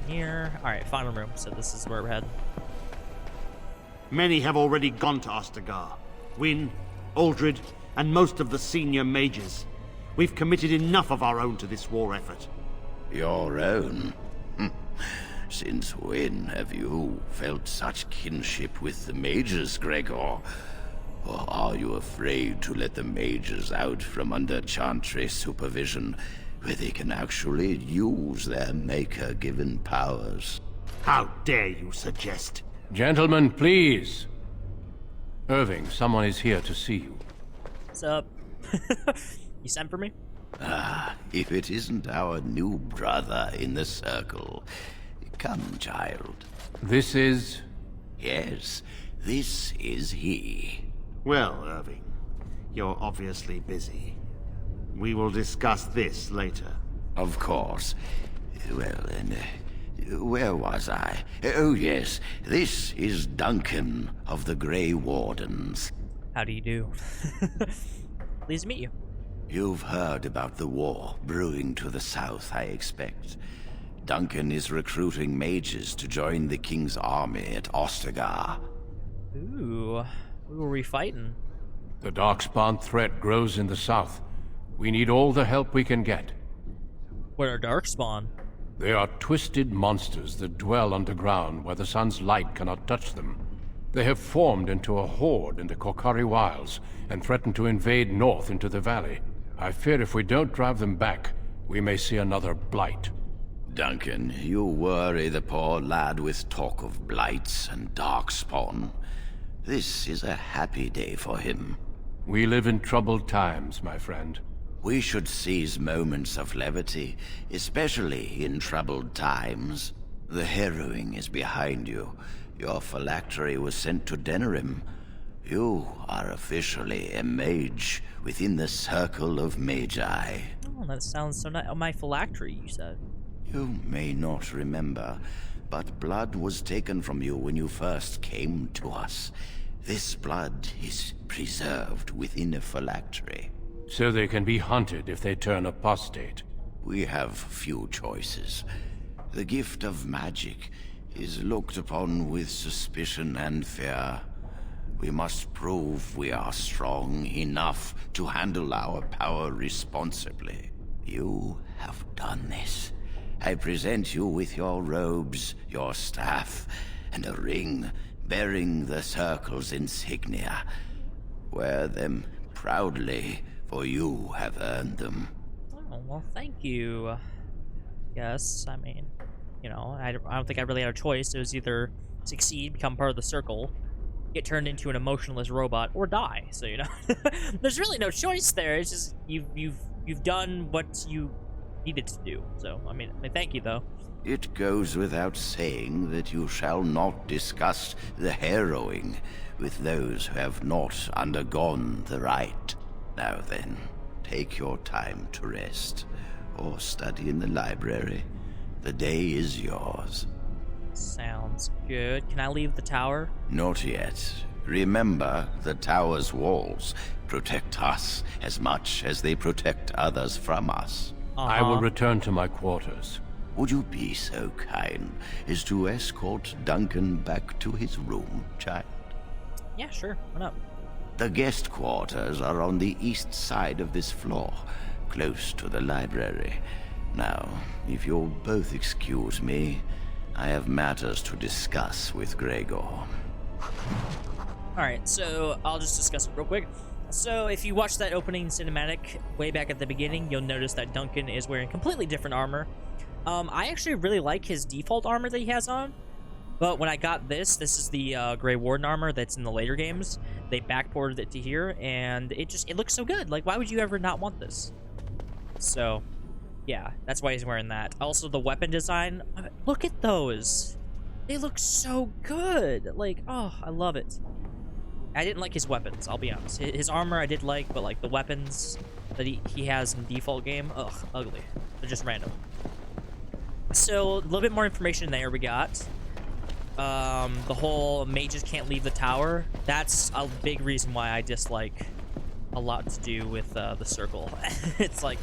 here. All right, final room. So this is where we're heading. Many have already gone to Ostagar. Wynn, Aldred, and most of the senior mages. We've committed enough of our own to this war effort. Your own? Since when have you felt such kinship with the mages, Gregor? Or are you afraid to let the mages out from under Chantry's supervision, where they can actually use their Maker-given powers? How dare you suggest? Gentlemen, please. Irving, someone is here to see you. What's up? You sent for me? If it isn't our new brother in the circle. Come, child. This is... Yes, this is he. Well, Irving, you're obviously busy. We will discuss this later. Of course. Well, and where was I? Oh, yes. This is Duncan of the Grey Wardens. How do you do? Pleased to meet you. You've heard about the war brewing to the south, I expect. Duncan is recruiting mages to join the king's army at Ostagar. Ooh, who are we fighting? The Darkspawn threat grows in the south. We need all the help we can get. What are Darkspawn? They are twisted monsters that dwell underground where the sun's light cannot touch them. They have formed into a horde in the Korkari Wilds and threaten to invade north into the valley. I fear if we don't drive them back, we may see another blight. Duncan, you worry the poor lad with talk of blights and darkspawn. This is a happy day for him. We live in troubled times, my friend. We should seize moments of levity, especially in troubled times. The harrowing is behind you. Your phylactery was sent to Denerim. You are officially a mage within the circle of magi. Oh, that sounds so nice. Oh, my phylactery, you said. You may not remember, but blood was taken from you when you first came to us. This blood is preserved within a phylactery. So they can be hunted if they turn apostate. We have few choices. The gift of magic is looked upon with suspicion and fear. We must prove we are strong enough to handle our power responsibly. You have done this. I present you with your robes, your staff, and a ring bearing the Circle's insignia. Wear them proudly, for you have earned them. Oh, well, thank you. Yes, I mean, you know, I don't think I really had a choice. It was either succeed, become part of the Circle, get turned into an emotionless robot, or die. So, you know, there's really no choice there. It's just you've done what you needed to do. So, I mean, thank you, though. It goes without saying that you shall not discuss the harrowing with those who have not undergone the rite. Now then, take your time to rest, or study in the library. The day is yours. Sounds good. Can I leave the tower? Not yet. Remember, the tower's walls protect us as much as they protect others from us. I will return to my quarters. Would you be so kind as to escort Duncan back to his room, child? Yeah, sure. Why not? The guest quarters are on the east side of this floor, close to the library. Now, if you'll both excuse me, I have matters to discuss with Gregor. Alright, so I'll just discuss it real quick. So if you watch that opening cinematic way back at the beginning, you'll notice that Duncan is wearing completely different armor. I actually really like his default armor that he has on, but when I got this is the Grey Warden armor that's in the later games. They backported it to here, and it looks so good. Like, why would you ever not want this? So, yeah, that's why he's wearing that. Also, the weapon design, look at those. They look so good. Like, oh, I love it. I didn't like his weapons, I'll be honest. His armor I did like, but like the weapons that he has in default game, ugh, ugly. They're just random. So, a little bit more information there we got. The whole mages can't leave the tower. That's a big reason why I dislike a lot to do with the Circle. It's like,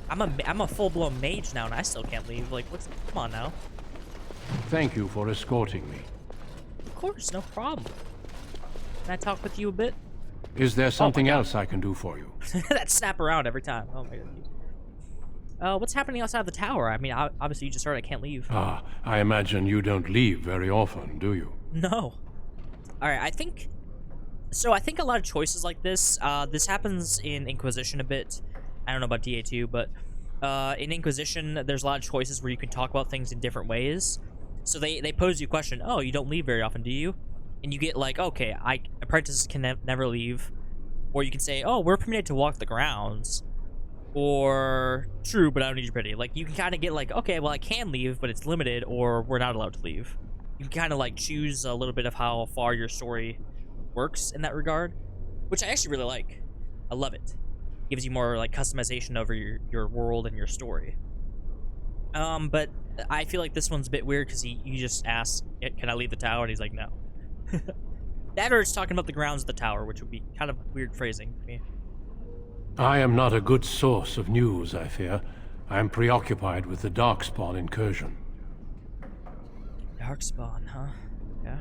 I'm a full-blown mage now, and I still can't leave. Like, come on now. Thank you for escorting me. Of course, no problem. Can I talk with you a bit? Is there something else I can do for you? That snap around every time. Oh my god. What's happening outside the tower? I mean, obviously you just heard I can't leave. Ah, I imagine you don't leave very often, do you? No. Alright, I think a lot of choices like this, this happens in Inquisition a bit. I don't know about DA2, but in Inquisition, there's a lot of choices where you can talk about things in different ways. So they pose you a question, oh, you don't leave very often, do you? And you get like, okay, apprentices can never leave. Or you can say, oh, we're permitted to walk the grounds. Or, true, but I don't need your pity. Like, you can kind of get like, okay, well, I can leave, but it's limited, or we're not allowed to leave. You can kind of like choose a little bit of how far your story works in that regard, which I actually really like. I love it. Gives you more like customization over your world and your story. But I feel like this one's a bit weird because you just asks, can I leave the tower? And he's like, no. That or it's talking about the grounds of the tower, which would be kind of weird phrasing to me. I am not a good source of news, I fear. I am preoccupied with the Darkspawn incursion. Darkspawn, huh? Yeah.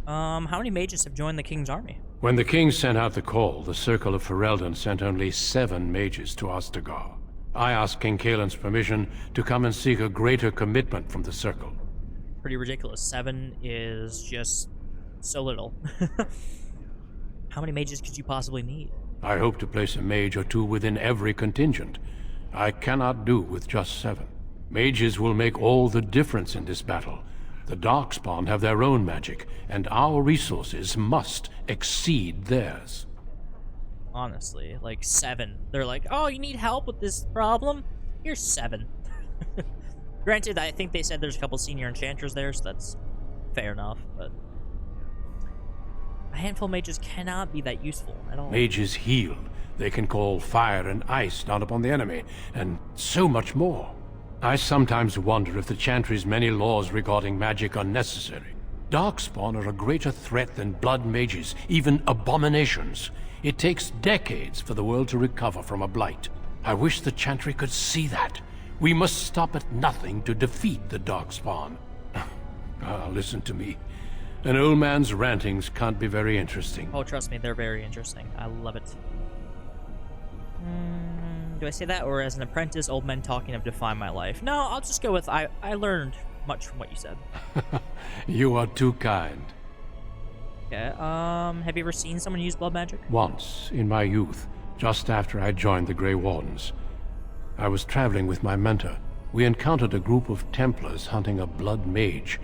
How many mages have joined the king's army? When the king sent out the call, the Circle of Ferelden sent only 7 mages to Ostagar. I asked King Kaelin's permission to come and seek a greater commitment from the Circle. Pretty ridiculous. 7 is just so little. How many mages could you possibly need? I hope to place a mage or 2 within every contingent. I cannot do with just 7. Mages will make all the difference in this battle. The Darkspawn have their own magic, and our resources must exceed theirs. Honestly, like 7. They're like, oh, you need help with this problem? Here's 7. Granted, I think they said there's a couple senior enchanters there, so that's fair enough, but a handful of mages cannot be that useful at all. Mages heal. They can call fire and ice down upon the enemy, and so much more. I sometimes wonder if the Chantry's many laws regarding magic are necessary. Darkspawn are a greater threat than blood mages, even abominations. It takes decades for the world to recover from a blight. I wish the Chantry could see that. We must stop at nothing to defeat the Darkspawn. Listen to me. An old man's rantings can't be very interesting. Oh, trust me, they're very interesting. I love it. Do I say that, or as an apprentice, old men talking have defined my life? No, I'll just go with I learned much from what you said. You are too kind. Okay, have you ever seen someone use blood magic? Once, in my youth, just after I joined the Grey Wardens. I was traveling with my mentor. We encountered a group of Templars hunting a blood mage.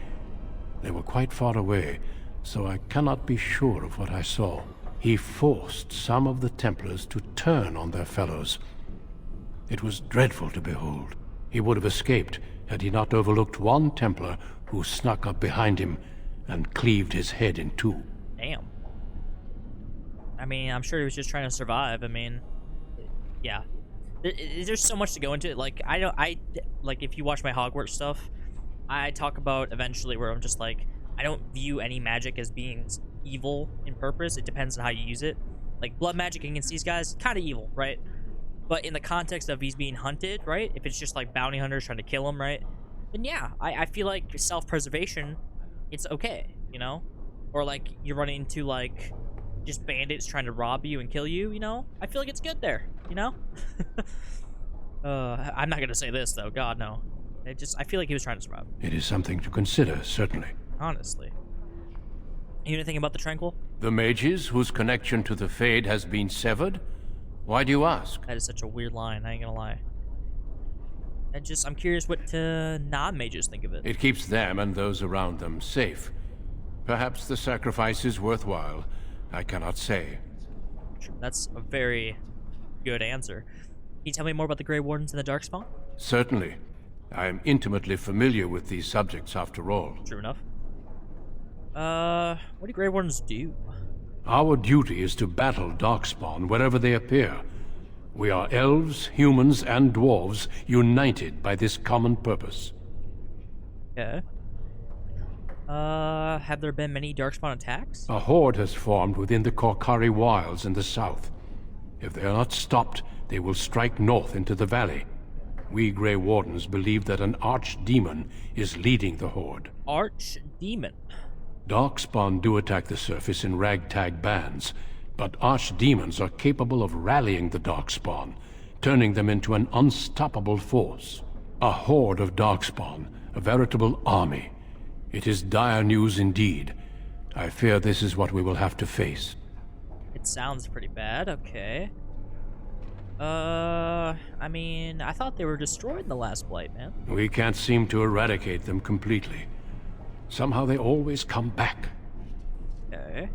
They were quite far away, so I cannot be sure of what I saw. He forced some of the Templars to turn on their fellows. It was dreadful to behold. He would have escaped had he not overlooked one Templar who snuck up behind him and cleaved his head in 2. Damn. I mean, I'm sure he was just trying to survive. I mean, yeah. There's so much to go into it. Like, like, if you watch my Hogwarts stuff, I talk about eventually where I'm just like, I don't view any magic as being evil in purpose. It depends on how you use it. Like, blood magic against these guys, kind of evil, right? But in the context of he's being hunted, right? If it's just like bounty hunters trying to kill him, right? Then yeah, I feel like self-preservation, it's okay, you know? Or like you're running into like just bandits trying to rob you and kill you, you know? I feel like it's good there, you know? I'm not gonna say this though, God no. I feel like he was trying to survive. It is something to consider, certainly. Honestly. You know anything about the Tranquil? The mages whose connection to the Fade has been severed? Why do you ask? That is such a weird line, I ain't gonna lie. I'm curious what non-mages think of it. It keeps them and those around them safe. Perhaps the sacrifice is worthwhile. I cannot say. That's a very good answer. Can you tell me more about the Grey Wardens and the Darkspawn? Certainly. I am intimately familiar with these subjects, after all. True enough. What do Grey Wardens do? Our duty is to battle Darkspawn wherever they appear. We are elves, humans, and dwarves united by this common purpose. Okay. Have there been many Darkspawn attacks? A horde has formed within the Korkari Wilds in the south. If they are not stopped, they will strike north into the valley. We Grey Wardens believe that an Archdemon is leading the horde. Archdemon. Darkspawn do attack the surface in ragtag bands, but Archdemons are capable of rallying the Darkspawn, turning them into an unstoppable force. A horde of Darkspawn, a veritable army. It is dire news indeed. I fear this is what we will have to face. It sounds pretty bad, okay. I mean, I thought they were destroyed in the last blight, man. We can't seem to eradicate them completely. Somehow they always come back. Okay.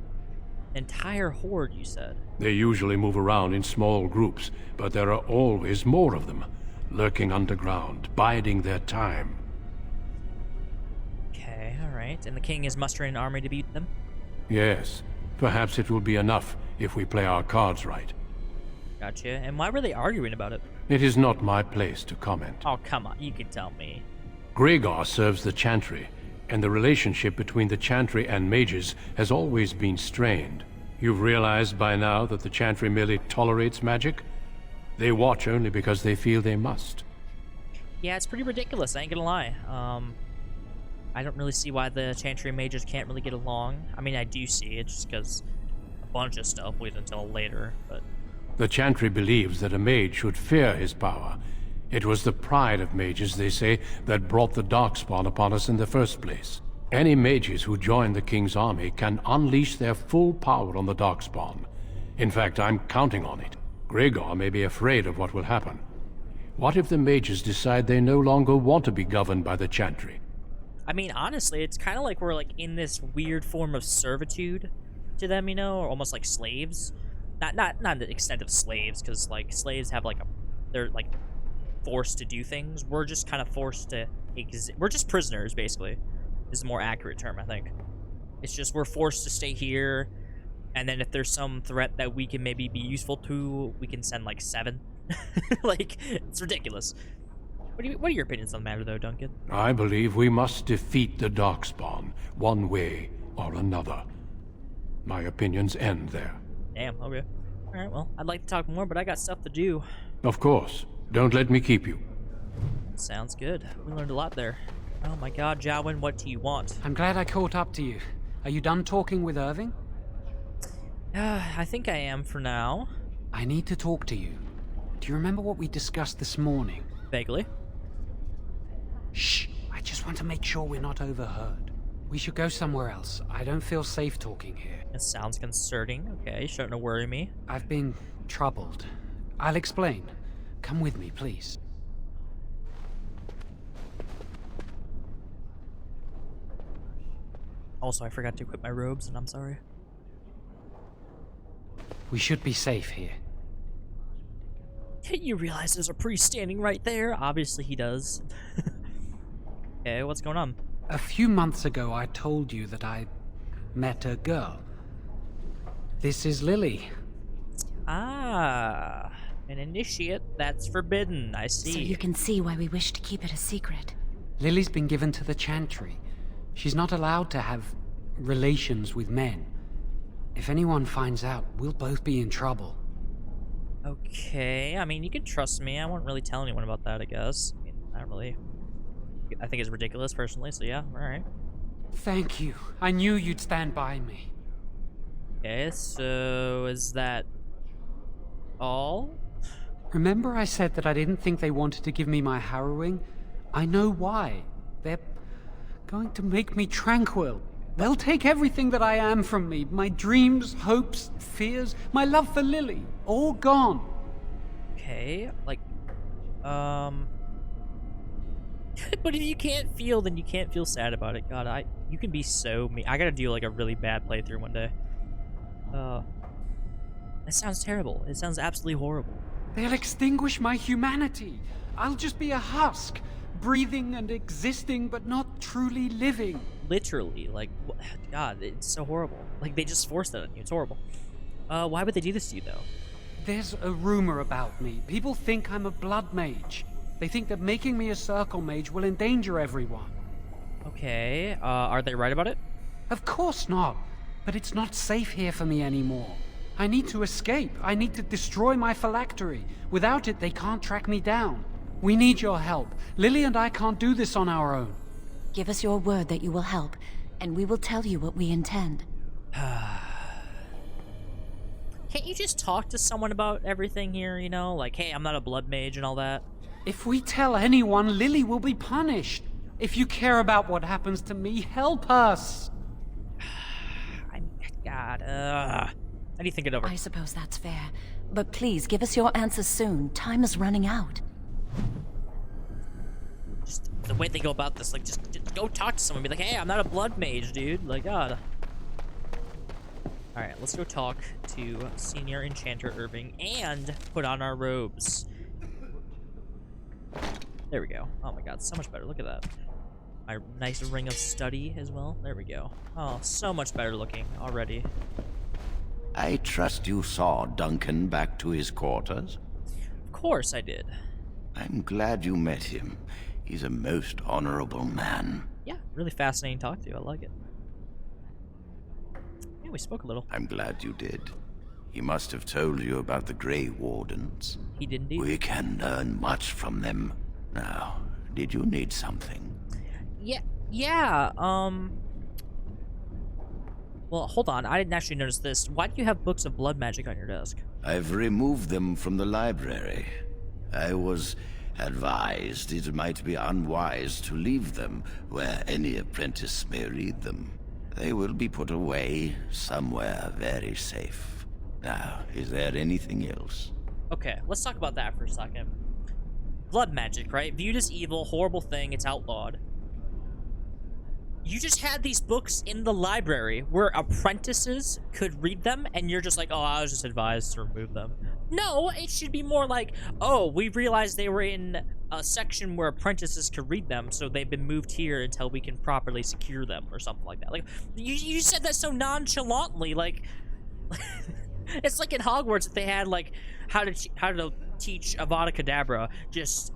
Entire horde, you said? They usually move around in small groups, but there are always more of them, lurking underground, biding their time. Okay, alright. And the king is mustering an army to beat them? Yes. Perhaps it will be enough if we play our cards right. Gotcha. And why were they arguing about it? It is not my place to comment. Oh, come on. You can tell me. Gregor serves the Chantry, and the relationship between the Chantry and mages has always been strained. You've realized by now that the Chantry merely tolerates magic? They watch only because they feel they must. Yeah, it's pretty ridiculous, I ain't gonna lie. I don't really see why the Chantry and mages can't really get along. I mean, I do see it just because a bunch of stuff wait until later, but... The Chantry believes that a mage should fear his power. It was the pride of mages, they say, that brought the Darkspawn upon us in the first place. Any mages who join the King's army can unleash their full power on the Darkspawn. In fact, I'm counting on it. Gregor may be afraid of what will happen. What if the mages decide they no longer want to be governed by the Chantry? I mean, honestly, it's kind of like we're like in this weird form of servitude to them, you know, or almost like slaves. Not the extent of slaves, because like slaves have like they're like forced to do things. We're just kind of forced to we're just prisoners, basically, is the more accurate term, I think. It's just we're forced to stay here, and then if there's some threat that we can maybe be useful to, we can send like 7. Like, it's ridiculous. What are your opinions on the matter, though, Duncan? I believe we must defeat the Darkspawn, one way or another. My opinions end there. Damn, okay. Alright, well, I'd like to talk more, but I got stuff to do. Of course. Don't let me keep you. Sounds good. We learned a lot there. Oh my god, Jowin, what do you want? I'm glad I caught up to you. Are you done talking with Irving? I think I am for now. I need to talk to you. Do you remember what we discussed this morning? Vaguely. Shh! I just want to make sure we're not overheard. We should go somewhere else. I don't feel safe talking here. It sounds concerning. Okay, you're starting to worry me. I've been troubled. I'll explain. Come with me, please. Also, I forgot to equip my robes, and I'm sorry. We should be safe here. You realize there's a priest standing right there? Obviously he does. Okay, what's going on? A few months ago, I told you that I met a girl. This is Lily. Ah, an initiate. That's forbidden. I see. So you can see why we wish to keep it a secret. Lily's been given to the Chantry. She's not allowed to have relations with men. If anyone finds out, we'll both be in trouble. Okay, I mean, you can trust me. I won't really tell anyone about that, I guess. I mean, not really. I think it's ridiculous, personally, so yeah, alright. Thank you. I knew you'd stand by me. Okay, so is that all? Remember I said that I didn't think they wanted to give me my harrowing? I know why. They're going to make me tranquil. They'll take everything that I am from me. My dreams, hopes, fears, my love for Lily. All gone. Okay, like, but if you can't feel, then you can't feel sad about it. God, you can be so mean. I gotta do like a really bad playthrough one day. That sounds terrible. It sounds absolutely horrible. They'll extinguish my humanity. I'll just be a husk, breathing and existing, but not truly living. Literally, like, God, it's so horrible. Like, they just forced that on you. It's horrible. Why would they do this to you, though? There's a rumor about me. People think I'm a blood mage. They think that making me a circle mage will endanger everyone. Okay, are they right about it? Of course not. But it's not safe here for me anymore. I need to escape. I need to destroy my phylactery. Without it, they can't track me down. We need your help. Lily and I can't do this on our own. Give us your word that you will help, and we will tell you what we intend. Can't you just talk to someone about everything here, you know? Like, hey, I'm not a blood mage and all that. If we tell anyone, Lily will be punished. If you care about what happens to me, help us. God, how do you think it over? I suppose that's fair. But please, give us your answers soon. Time is running out. Just the way they go about this, like, just go talk to someone. Be like, hey, I'm not a blood mage, dude. Like, God. Alright, let's go talk to Senior Enchanter Irving and put on our robes. There we go. Oh my god, so much better. Look at that. My nice ring of study as well. There we go. Oh, so much better looking already. I trust you saw Duncan back to his quarters? Of course I did. I'm glad you met him. He's a most honorable man. Yeah, really fascinating to talk to. I like it. Yeah, we spoke a little. I'm glad you did. He must have told you about the Grey Wardens. He did indeed. We can learn much from them. Now, did you need something? Yeah, well, hold on. I didn't actually notice this. Why do you have books of blood magic on your desk? I've removed them from the library. I was advised it might be unwise to leave them where any apprentice may read them. They will be put away somewhere very safe. Now, is there anything else? Okay, let's talk about that for a second. Blood magic, right? Viewed as evil, horrible thing, it's outlawed. You just had these books in the library where apprentices could read them, and you're just like, oh, I was just advised to remove them. No, it should be more like, oh, we realized they were in a section where apprentices could read them, so they've been moved here until we can properly secure them, or something like that. Like, you said that so nonchalantly, like... It's like in Hogwarts if they had, like, how to teach Avada Kedavra just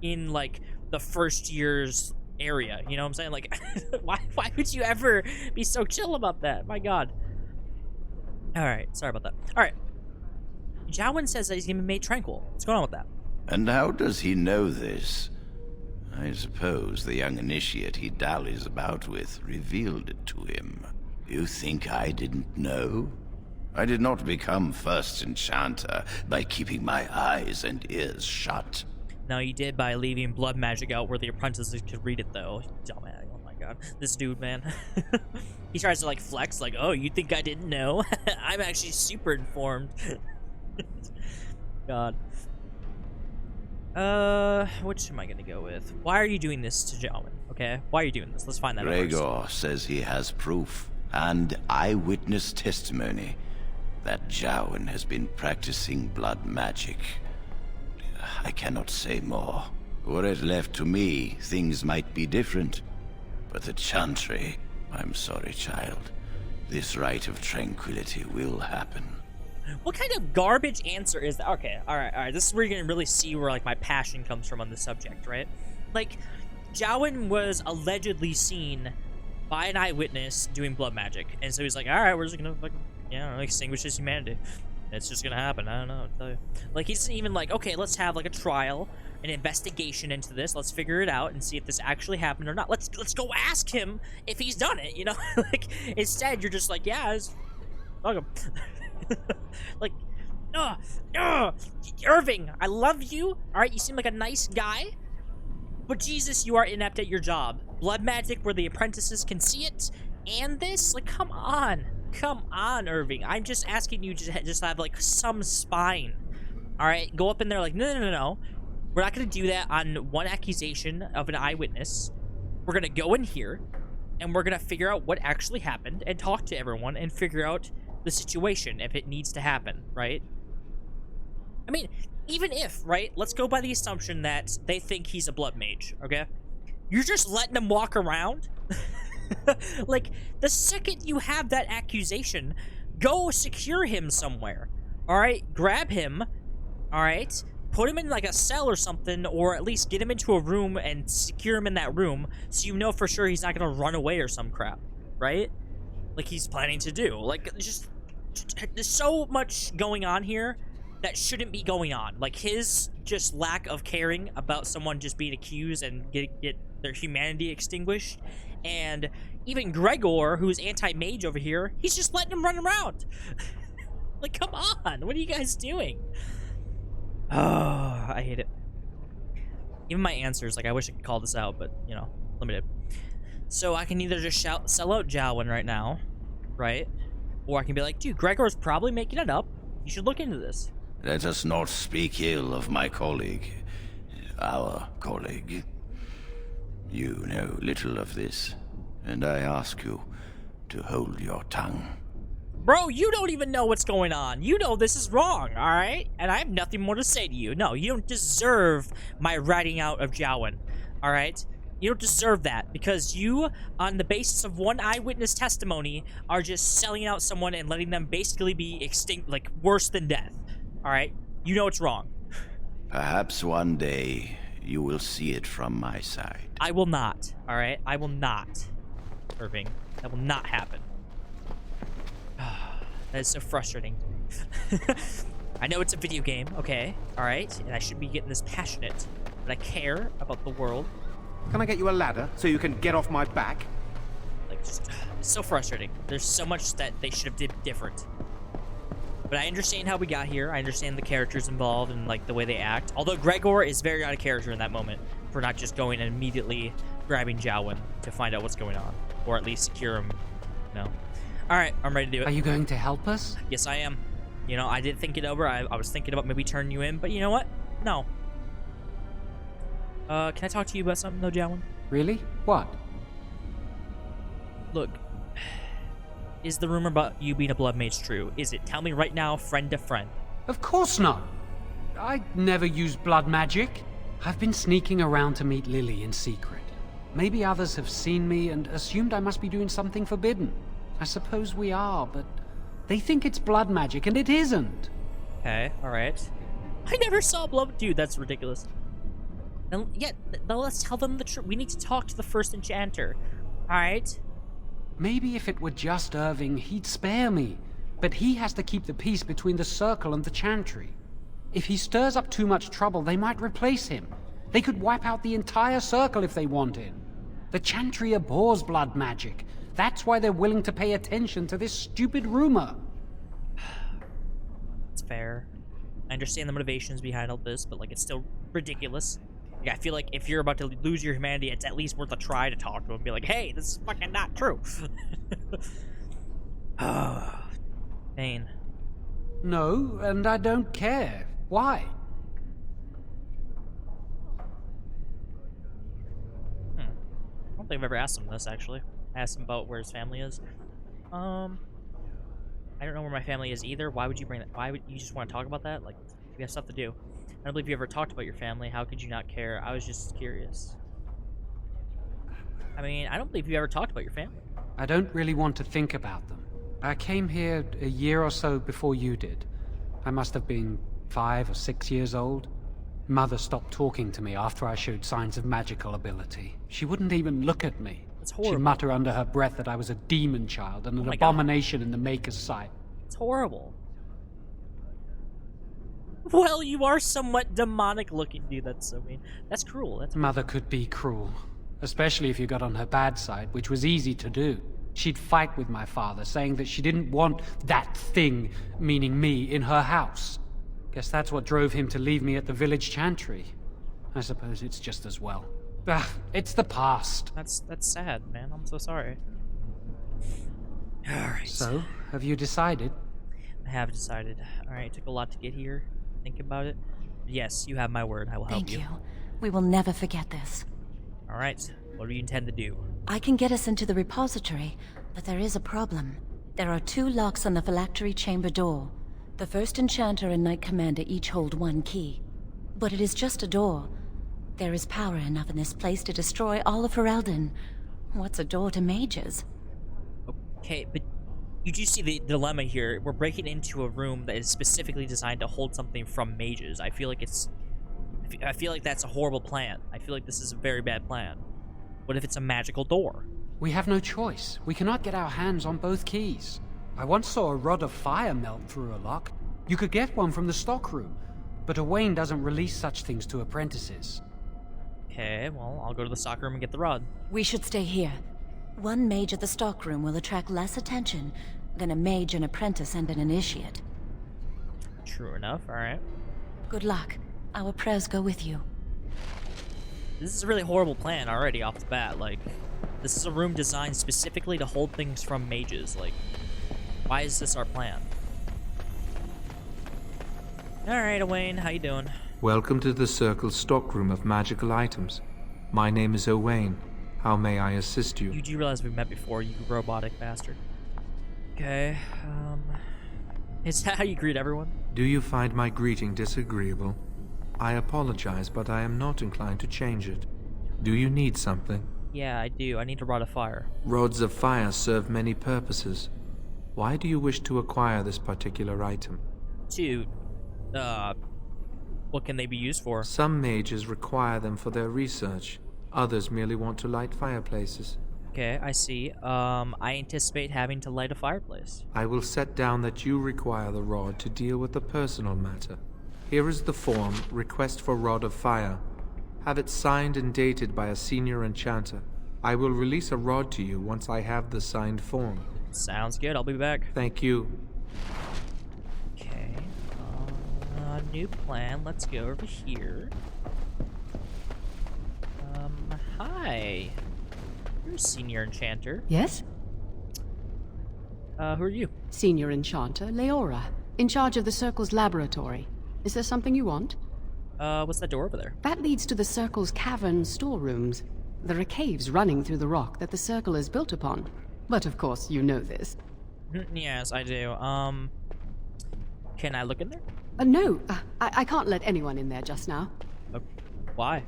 in, like, the first year's area, you know what I'm saying? Like, why would you ever be so chill about that? My god. Alright, sorry about that. Alright. Jowen says that he's gonna be made tranquil. What's going on with that? And how does he know this? I suppose the young initiate he dallies about with revealed it to him. You think I didn't know? I did not become first enchanter by keeping my eyes and ears shut. No, you did by leaving blood magic out where the apprentices could read it, though. Dumbass. Oh my god. This dude, man. He tries to, like, flex, like, oh, you think I didn't know? I'm actually super informed. God. Which am I gonna go with? Why are you doing this to Jowen? Okay? Why are you doing this? Let's find that out first. Gregor says he has proof and eyewitness testimony that Jowen has been practicing blood magic. I cannot say more. Were it left to me, things might be different. But the Chantry, I'm sorry, child. This rite of tranquility will happen. What kind of garbage answer is that? Okay, alright. This is where you're gonna really see where, like, my passion comes from on this subject, right? Like, Jowen was allegedly seen by an eyewitness doing blood magic. And so he's like, alright, we're just gonna fucking, you know, extinguish his humanity. It's just gonna happen. I don't know what to tell you. Like, he's even like, okay, let's have, like, a trial, an investigation into this. Let's figure it out and see if this actually happened or not. Let's go ask him if he's done it, you know? Like, instead, you're just like, yeah, fuck him. Like, Irving, I love you. Alright, you seem like a nice guy. But Jesus, you are inept at your job. Blood magic where the apprentices can see it. And this? Like, come on. Come on, Irving. I'm just asking you to just have, like, some spine. Alright? Go up in there like, no. We're not going to do that on one accusation of an eyewitness. We're going to go in here, and we're going to figure out what actually happened and talk to everyone and figure out the situation if it needs to happen, right? I mean, even if, right? Let's go by the assumption that they think he's a blood mage, okay? You're just letting him walk around? Like, the second you have that accusation, go secure him somewhere, alright? Grab him, alright? Put him in, like, a cell or something, or at least get him into a room and secure him in that room so you know for sure he's not gonna run away or some crap, right? Like he's planning to do. Like, just there's so much going on here that shouldn't be going on. Like, his just lack of caring about someone just being accused and get their humanity extinguished. And even Gregor, who's anti-mage over here, he's just letting him run around. Like, come on, what are you guys doing? Oh, I hate it. Even my answers, like, I wish I could call this out, but, you know, limited. So I can either just sell out Jowen right now, right? Or I can be like, dude, Gregor's probably making it up. You should look into this. Let us not speak ill of my colleague. Our colleague. You know little of this, and I ask you to hold your tongue. Bro, you don't even know what's going on. You know this is wrong, alright? And I have nothing more to say to you. No, you don't deserve my writing out of Jowen, alright? You don't deserve that, because you, on the basis of one eyewitness testimony, are just selling out someone and letting them basically be extinct, like, worse than death. Alright? You know it's wrong. Perhaps one day you will see it from my side. I will not, alright? I will not, Irving. That will not happen. That is so frustrating. I know it's a video game, okay, alright? And I shouldn't be getting this passionate, but I care about the world. Can I get you a ladder so you can get off my back? Like, just, it's so frustrating. There's so much that they should have did different. But I understand how we got here. I understand the characters involved and, like, the way they act. Although Gregor is very out of character in that moment for not just going and immediately grabbing Jowen to find out what's going on. Or at least secure him, you know. Alright, I'm ready to do it. Are you going to help us? Yes, I am. You know, I did think it over. I was thinking about maybe turning you in, but you know what? No. Can I talk to you about something, though, Jowen? Really? What? Look, is the rumor about you being a blood mage true? Is it? Tell me right now, friend to friend. Of course not. I never used blood magic. I've been sneaking around to meet Lily in secret. Maybe others have seen me and assumed I must be doing something forbidden. I suppose we are, but they think it's blood magic, and it isn't. Okay, alright. I never saw blood. Dude, that's ridiculous. Then, yeah, then let's tell them the truth. We need to talk to the first enchanter. Alright? Maybe if it were just Irving, he'd spare me. But he has to keep the peace between the Circle and the Chantry. If he stirs up too much trouble, they might replace him. They could wipe out the entire Circle if they wanted. The Chantry abhors blood magic. That's why they're willing to pay attention to this stupid rumor. It's fair. I understand the motivations behind all this, but, like, it's still ridiculous. Like, I feel like if you're about to lose your humanity, it's at least worth a try to talk to him and be like, hey, this is fucking not true. Pain. No, and I don't care. Why? I don't think I've ever asked him this, actually. I asked him about where his family is. I don't know where my family is either. Why would you bring that? Why would you just want to talk about that? Like, we have stuff to do. I don't believe you ever talked about your family. How could you not care? I was just curious. I mean, I don't believe you ever talked about your family. I don't really want to think about them. I came here a year or so before you did. I must have been 5 or 6 years old. Mother stopped talking to me after I showed signs of magical ability. She wouldn't even look at me. That's horrible. She'd mutter under her breath that I was a demon child and an abomination in the Maker's sight. It's horrible. Well, you are somewhat demonic looking, dude. That's so mean. That's cruel. That's Mother could be cruel, especially if you got on her bad side, which was easy to do. She'd fight with my father, saying that she didn't want that thing, meaning me, in her house. Guess that's what drove him to leave me at the village chantry. I suppose it's just as well. It's the past. That's sad, man. I'm so sorry. Alright. So, have you decided? I have decided. Alright, it took a lot to get here. Think about it. Yes, you have my word. I will help you. Thank you. We will never forget this. Alright, what do you intend to do? I can get us into the repository, but there is a problem. There are 2 locks on the phylactery chamber door. The first enchanter and knight commander each hold 1 key. But it is just a door. There is power enough in this place to destroy all of Ferelden. What's a door to mages? Okay, but you do see the dilemma here. We're breaking into a room that is specifically designed to hold something from mages. I feel like I feel like that's a horrible plan. I feel like this is a very bad plan. What if it's a magical door? We have no choice. We cannot get our hands on both keys. I once saw a rod of fire melt through a lock. You could get one from the stockroom, but Owain doesn't release such things to apprentices. Okay, well, I'll go to the stockroom and get the rod. We should stay here. One mage at the stockroom will attract less attention than a mage, an apprentice, and an initiate. True enough, alright. Good luck. Our prayers go with you. This is a really horrible plan already off the bat. Like, this is a room designed specifically to hold things from mages. Like, why is this our plan? Alright, Owain, how you doing? Welcome to the Circle's stockroom of magical items. My name is Owain. How may I assist you? You do realize we met before, you robotic bastard. Okay, is that how you greet everyone? Do you find my greeting disagreeable? I apologize, but I am not inclined to change it. Do you need something? Yeah, I do. I need a rod of fire. Rods of fire serve many purposes. Why do you wish to acquire this particular item? What can they be used for? Some mages require them for their research. Others merely want to light fireplaces. Okay, I see. I anticipate having to light a fireplace. I will set down that you require the rod to deal with a personal matter. Here is the form, Request for Rod of Fire. Have it signed and dated by a senior enchanter. I will release a rod to you once I have the signed form. Sounds good, I'll be back. Thank you. Okay, new plan. Let's go over here. Hi. You're a senior enchanter. Yes? Who are you? Senior Enchanter, Leora, in charge of the Circle's laboratory. Is there something you want? What's that door over there? That leads to the Circle's cavern storerooms. There are caves running through the rock that the Circle is built upon. But of course, you know this. Yes, I do. Can I look in there? No, I can't let anyone in there just now. Why?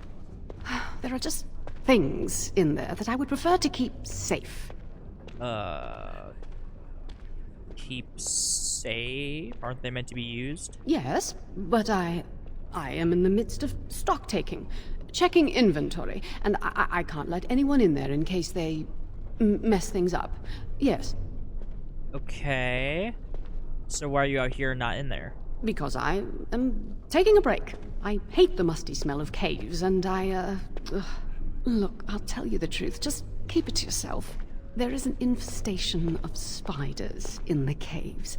There are just things in there that I would prefer to keep safe. Keep safe? Aren't they meant to be used? Yes, but I am in the midst of stock taking, checking inventory, and I can't let anyone in there in case they mess things up. Yes. Okay. So why are you out here and not in there? Because I am taking a break. I hate the musty smell of caves, and Look, I'll tell you the truth. Just keep it to yourself. There is an infestation of spiders in the caves.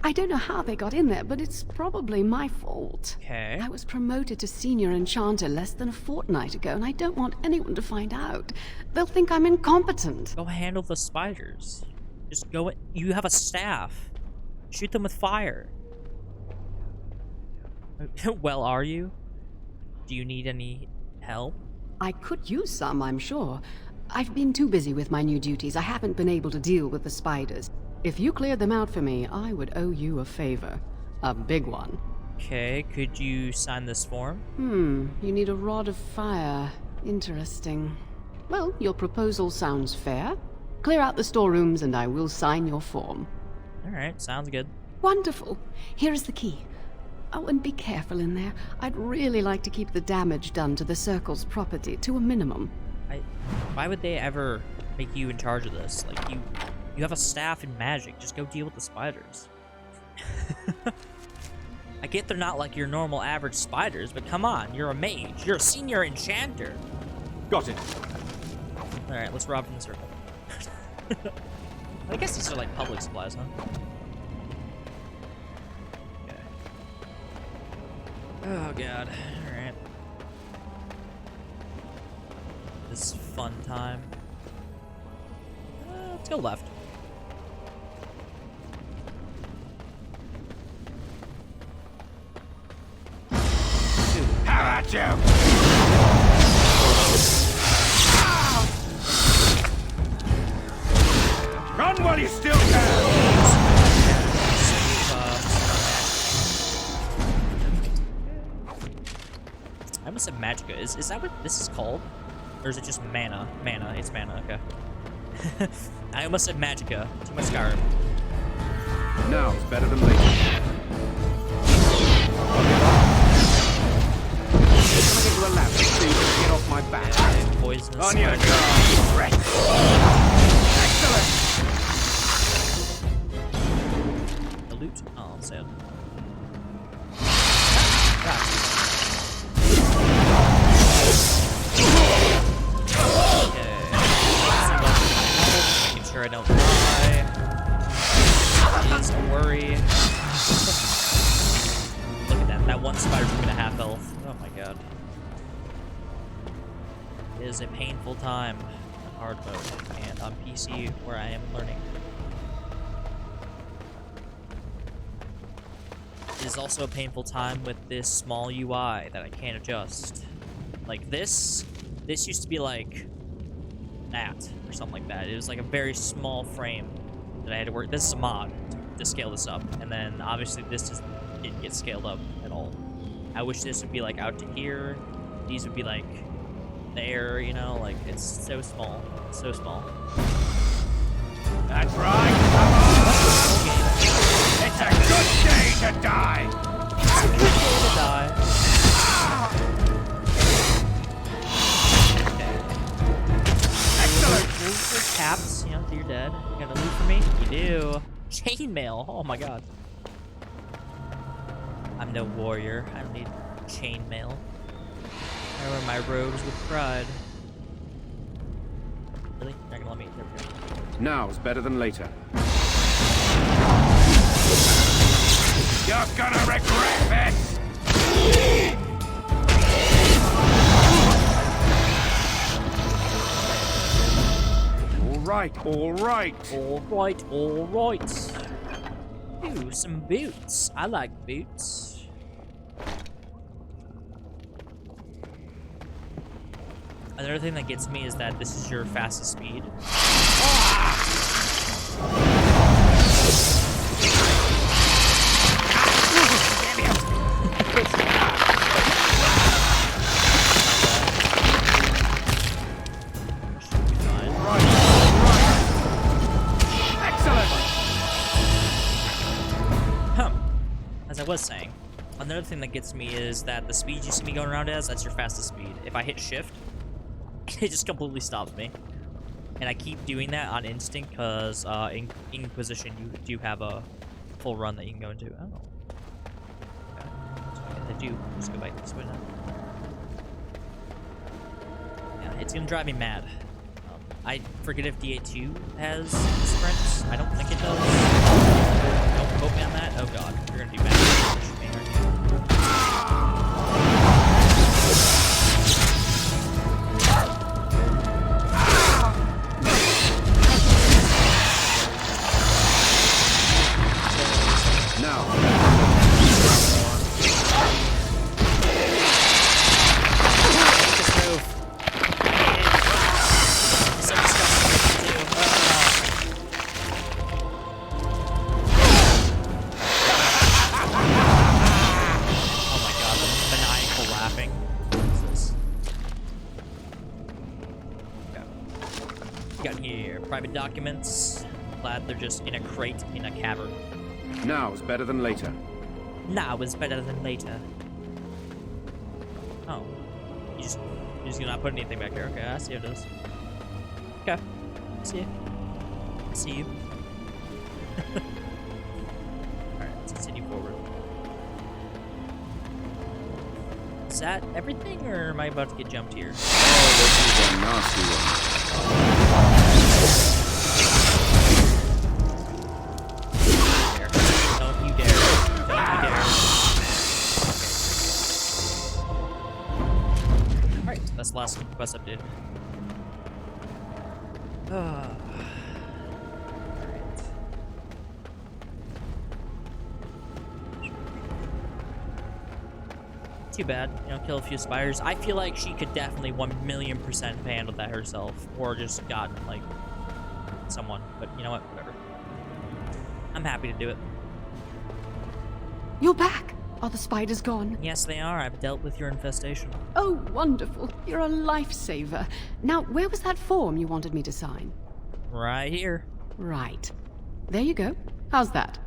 I don't know how they got in there, but it's probably my fault. Okay. I was promoted to senior enchanter less than a fortnight ago, and I don't want anyone to find out. They'll think I'm incompetent. Go handle the spiders. Just go. You have a staff. Shoot them with fire. Well, are you? Do you need any help? I could use some, I'm sure. I've been too busy with my new duties. I haven't been able to deal with the spiders. If you cleared them out for me, I would owe you a favor. A big one. Okay, could you sign this form? You need a rod of fire. Interesting. Well, your proposal sounds fair. Clear out the storerooms and I will sign your form. Alright, sounds good. Wonderful. Here is the key. Oh, and be careful in there. I'd really like to keep the damage done to the Circle's property to a minimum. Why would they ever make you in charge of this? Like, you have a staff in magic. Just go deal with the spiders. I get they're not like your normal average spiders, but come on, you're a mage. You're a senior enchanter. Got it. Alright, let's rob from the circle. I guess these are like public supplies, huh? Okay. Oh god. Alright. This fun time. Let's go left. How about you? Run while you still can! I almost said Magicka. Is that what this is called? Or is it just mana? Mana. It's mana, okay. I almost said Magicka. Too much Skyrim. Now it's better than later. Can I get you a ladder so you can get off my back? Poisonous. On your go! Excellent! The loot? Oh, sad. It is a painful time on hard mode and on PC where I am learning. It is also a painful time with this small UI that I can't adjust. Like this used to be like that or something like that. It was like a very small frame that I had to work. This is a mod to scale this up, and then obviously this just didn't get scaled up at all. I wish this would be like out to here. These would be like there, you know, like it's so small, so small. That's right, come on! It's a good day to die! It's a good day to die. Okay. Your caps, you know, so you're dead. You got a loot for me? You do. Chainmail, oh my god. I'm no warrior. I don't need chainmail. I wear my robes with pride. Really? You're not gonna let me? There we go. Now's better than later. You're gonna regret this! All right, all right. Alright, alright. Ooh, some boots. I like boots. Another thing that gets me is that this is your fastest speed. As I was saying, another thing that gets me is that the speed you see me going around as, that's your fastest speed. If I hit shift, it just completely stops me. And I keep doing that on instinct because in Inquisition you do have a full run that you can go into. Oh. Okay. So I guess I do. Just go back this way now. Yeah, it's gonna drive me mad. I forget if DA2 has sprints. I don't think it does. Don't quote me on that. Oh god, you're gonna do bad. Private documents. Glad they're just in a crate in a cavern. Now's better than later. Now is better than later. Oh. You're just gonna not put anything back here. Okay, I see how it is. Okay. I see you. I see you. Alright, let's continue forward. Is that everything, or am I about to get jumped here? Oh, this is a nasty one. Don't you dare. Don't you dare. Okay. Alright, that's the last quest update. Alright. Too bad, you know, kill a few spiders. I feel like she could definitely 1,000,000% have handled that herself, or just gotten, like, someone. But you know what? Whatever. I'm happy to do it. You're back! Are the spiders gone? Yes, they are. I've dealt with your infestation. Oh, wonderful. You're a lifesaver. Now, where was that form you wanted me to sign? Right here. Right. There you go. How's that?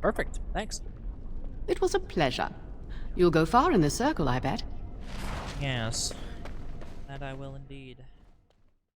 Perfect. Thanks. It was a pleasure. You'll go far in this circle, I bet. Yes. That I will indeed.